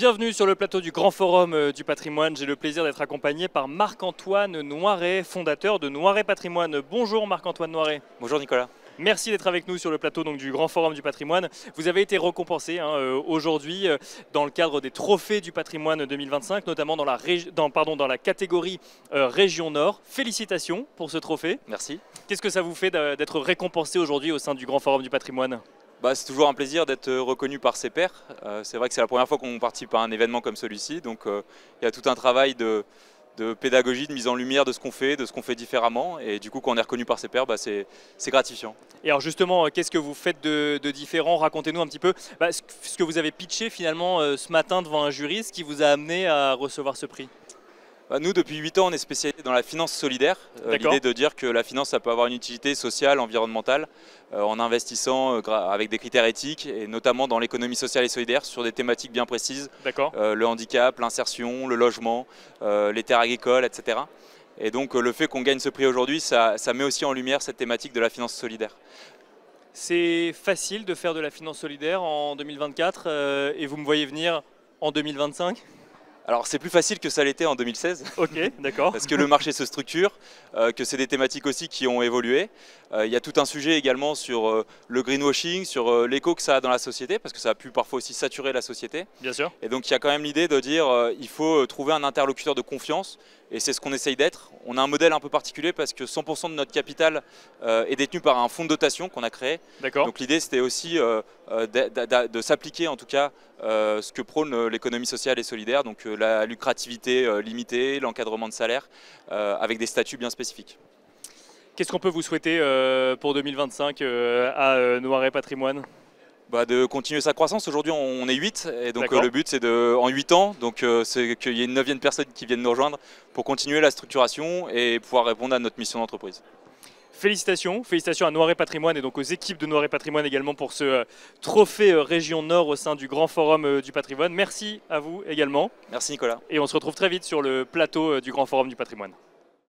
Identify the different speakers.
Speaker 1: Bienvenue sur le plateau du Grand Forum du Patrimoine. J'ai le plaisir d'être accompagné par Marc-Antoine Noiret, fondateur de Noiret Patrimoine. Bonjour Marc-Antoine Noiret.
Speaker 2: Bonjour Nicolas.
Speaker 1: Merci d'être avec nous sur le plateau du Grand Forum du Patrimoine. Vous avez été récompensé aujourd'hui dans le cadre des trophées du patrimoine 2025, notamment dans la catégorie Région Nord. Félicitations pour ce trophée.
Speaker 2: Merci.
Speaker 1: Qu'est-ce que ça vous fait d'être récompensé aujourd'hui au sein du Grand Forum du Patrimoine ?
Speaker 2: C'est toujours un plaisir d'être reconnu par ses pairs. C'est vrai que c'est la première fois qu'on participe à un événement comme celui-ci, donc il y a tout un travail de pédagogie, de mise en lumière de ce qu'on fait différemment, et du coup quand on est reconnu par ses pairs, c'est gratifiant.
Speaker 1: Et alors justement, qu'est-ce que vous faites de différent? Racontez-nous un petit peu ce que vous avez pitché finalement ce matin devant un jury, ce qui vous a amené à recevoir ce prix.
Speaker 2: Nous, depuis 8 ans, on est spécialisé dans la finance solidaire. L'idée de dire que la finance, ça peut avoir une utilité sociale, environnementale, en investissant avec des critères éthiques, et notamment dans l'économie sociale et solidaire, sur des thématiques bien précises. Le handicap, l'insertion, le logement, les terres agricoles, etc. Et donc le fait qu'on gagne ce prix aujourd'hui, ça met aussi en lumière cette thématique de la finance solidaire.
Speaker 1: C'est facile de faire de la finance solidaire en 2024 et vous me voyez venir en 2025 ?
Speaker 2: Alors c'est plus facile que ça l'était en 2016.
Speaker 1: Ok, d'accord.
Speaker 2: Parce que le marché se structure, que c'est des thématiques aussi qui ont évolué. Il y a tout un sujet également sur le greenwashing, sur l'écho que ça a dans la société, parce que ça a pu parfois aussi saturer la société.
Speaker 1: Bien sûr.
Speaker 2: Et donc il y a quand même l'idée de dire il faut trouver un interlocuteur de confiance, et c'est ce qu'on essaye d'être. On a un modèle un peu particulier parce que 100% de notre capital est détenu par un fonds de dotation qu'on a créé.
Speaker 1: D'accord.
Speaker 2: Donc l'idée c'était aussi de s'appliquer en tout cas ce que prône l'économie sociale et solidaire, donc la lucrativité limitée, l'encadrement de salaire, avec des statuts bien spécifiques.
Speaker 1: Qu'est-ce qu'on peut vous souhaiter pour 2025 à Noiret Patrimoine ?
Speaker 2: De continuer sa croissance. Aujourd'hui on est 8 et donc le but c'est en 8 ans, c'est qu'il y ait une 9e personne qui vienne nous rejoindre pour continuer la structuration et pouvoir répondre à notre mission d'entreprise.
Speaker 1: Félicitations à Noiret Patrimoine et donc aux équipes de Noiret Patrimoine également pour ce trophée Région Nord au sein du Grand Forum du Patrimoine. Merci à vous également.
Speaker 2: Merci Nicolas.
Speaker 1: Et on se retrouve très vite sur le plateau du Grand Forum du Patrimoine.